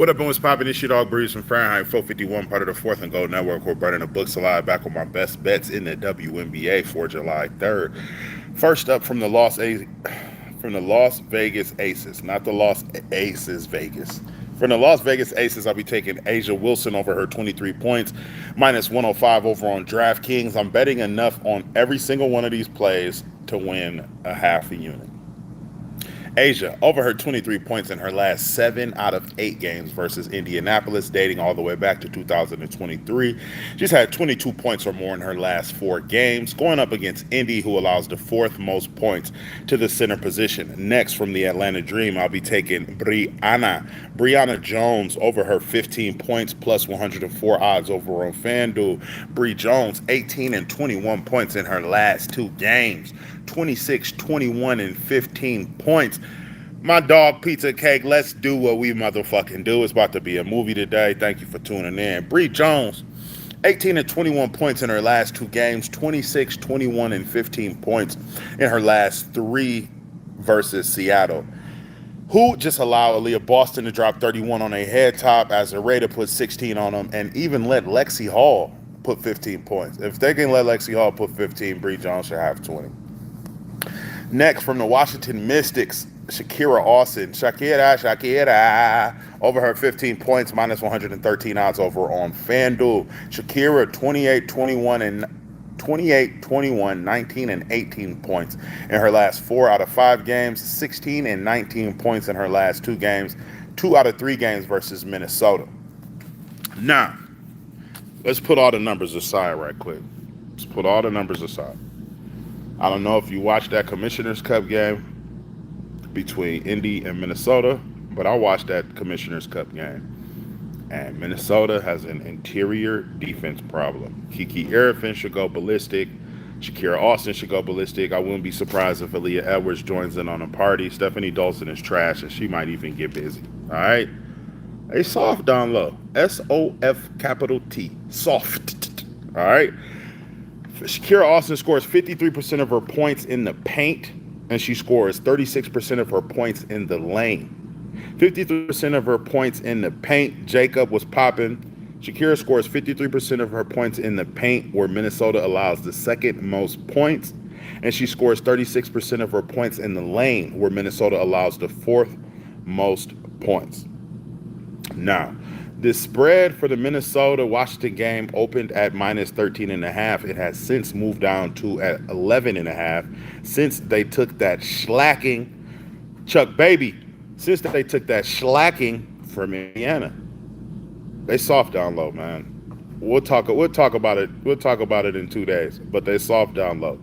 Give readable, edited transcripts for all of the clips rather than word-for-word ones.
What up, and what's poppin'? It's your dog Breeze from Farenheit, 4Fiddy1, part of the Fourth and Gold Network. We're burning the books alive, back with my best bets in the WNBA for July 3rd. First up from the Las Vegas Aces, not the Las Aces Vegas. From the Las Vegas Aces, I'll be taking A'ja Wilson over her 23 points, minus 105 over on DraftKings. I'm betting enough on every single one of these plays to win a half a unit. A'ja, over her 23 points in her last 7 out of 8 games versus Indianapolis, dating all the way back to 2023. She's had 22 points or more in her last 4 games, going up against Indy, who allows the 4th most points to the center position. Next, from the Atlanta Dream, I'll be taking Brianna Jones over her 15 points plus 104 odds over on FanDuel. Bree Jones, 18 and 21 points in her last 2 games. 26, 21, and 15 points. My dog Pizza Cake, let's do what we motherfucking do. It's about to be a movie today. Thank you for tuning in. Bree Jones, 18 and 21 points in her last 2 games, 26, 21, and 15 points in her last 3 versus Seattle, who just allowed Aaliyah Boston to drop 31 on a head top, as Raider put 16 on them, and even let Lexi Hall put 15 points. If they can let Lexi Hall put 15, Bree Jones should have 20. Next, from the Washington Mystics, Shakira Austin. Shakira, over her 15 points, minus 113 odds over on FanDuel. Shakira, 28, 21, 19, and 18 points in her last 4 out of 5 games, 16 and 19 points in her last 2 games, 2 out of 3 games versus Minnesota. Now, let's put all the numbers aside right quick. Let's put all the numbers aside. I don't know if you watched that Commissioner's Cup game between Indy and Minnesota, but I watched that Commissioner's Cup game. And Minnesota has an interior defense problem. Kiki Arifin should go ballistic. Shakira Austin should go ballistic. I wouldn't be surprised if Aaliyah Edwards joins in on a party. Stephanie Dolson is trash, and she might even get busy. All right? A soft down low. S-O-F-T. Soft. All right? Shakira Austin scores 53% of her points in the paint, and she scores 36% of her points in the lane. 53% of her points in the paint. Jacob was popping. Shakira scores 53% of her points in the paint, where Minnesota allows the 2nd most points, and she scores 36% of her points in the lane, where Minnesota allows the 4th most points. Now, the spread for the Minnesota-Washington game opened at minus 13.5. It has since moved down to at 11.5 since they took that slacking, since they took that slacking from Indiana. They soft down low, man. We'll talk about it. We'll talk about it in 2 days, but they soft down low.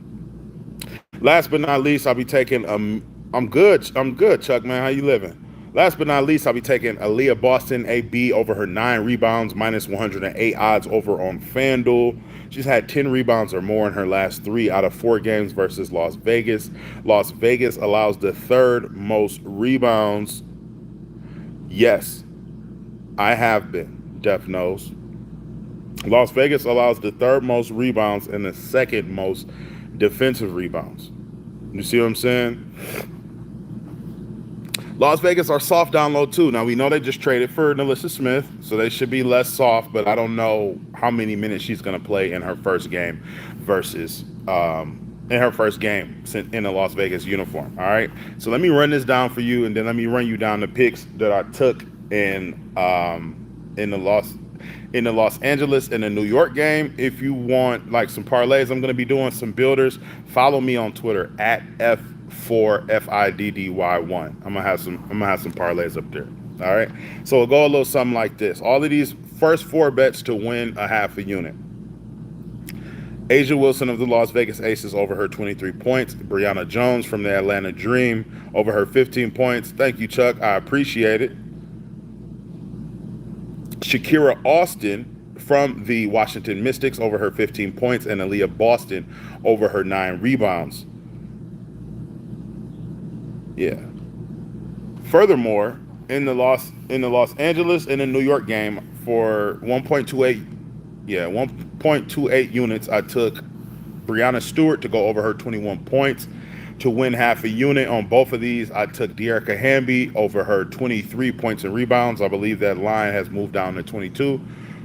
Last but not least, I'll be taking I'm good, Chuck, man. How you living? Last but not least, I'll be taking Aaliyah Boston AB over her 9 rebounds, minus 108 odds over on FanDuel. She's had 10 rebounds or more in her last 3 out of 4 games versus Las Vegas. Las Vegas allows the 3rd most rebounds. Yes, I have been. Death knows. Las Vegas allows the 3rd most rebounds and the 2nd most defensive rebounds. You see what I'm saying? Las Vegas are soft down low too. Now, we know they just traded for Nalissa Smith, so they should be less soft, but I don't know how many minutes she's going to play in her first game versus in the Las Vegas uniform. All right, so let me run this down for you, and then let me run you down the picks that I took in the Los Angeles and the New York game. If you want like some parlays, I'm going to be doing some builders. Follow me on Twitter at F4FIDDY1. I'm gonna have some parlays up there. All right, so we'll go a little something like this. All of these first 4 bets to win a half a unit. A'ja Wilson of the Las Vegas Aces over her 23 points. Brianna Jones from the Atlanta Dream over her 15 points. Thank you, Chuck. I appreciate it. Shakira Austin from the Washington Mystics over her 15 points, and Aaliyah Boston over her 9 rebounds. Yeah. Furthermore, in the Los Angeles and the New York game for 1.28 units, I took Brianna Stewart to go over her 21 points. to win half a unit on both of these. I took Dearica Hamby over her 23 points and rebounds. I believe that line has moved down to 22.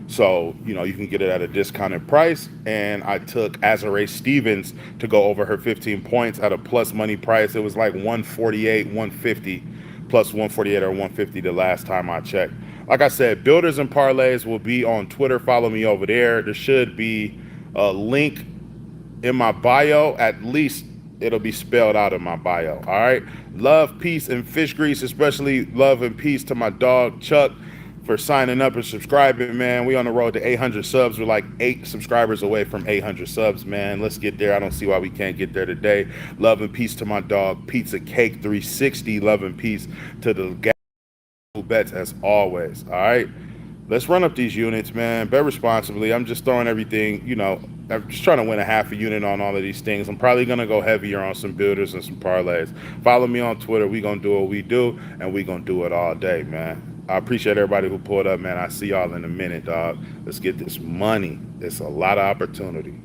So, you can get it at a discounted price. And I took Azurá Stevens to go over her 15 points at a plus money price. It was like 148, 150, plus 148 or 150 the last time I checked. Like I said, builders and parlays will be on Twitter. Follow me over there. There should be a link in my bio. At least it'll be spelled out in my bio. All right. Love, peace, and fish grease. Especially love and peace to my dog Chuck for signing up and subscribing, man. We on the road to 800 subs. We're like 8 subscribers away from 800 subs, man. Let's get there. I don't see why we can't get there today. Love and peace to my dog Pizza Cake 360. Love and peace to the bets as always. All right. Let's run up these units, man. Bet responsibly. I'm just throwing everything, I'm just trying to win a half a unit on all of these things. I'm probably going to go heavier on some builders and some parlays. Follow me on Twitter. We're going to do what we do, and we're going to do it all day, man. I appreciate everybody who pulled up, man. I see y'all in a minute, dog. Let's get this money. It's a lot of opportunity.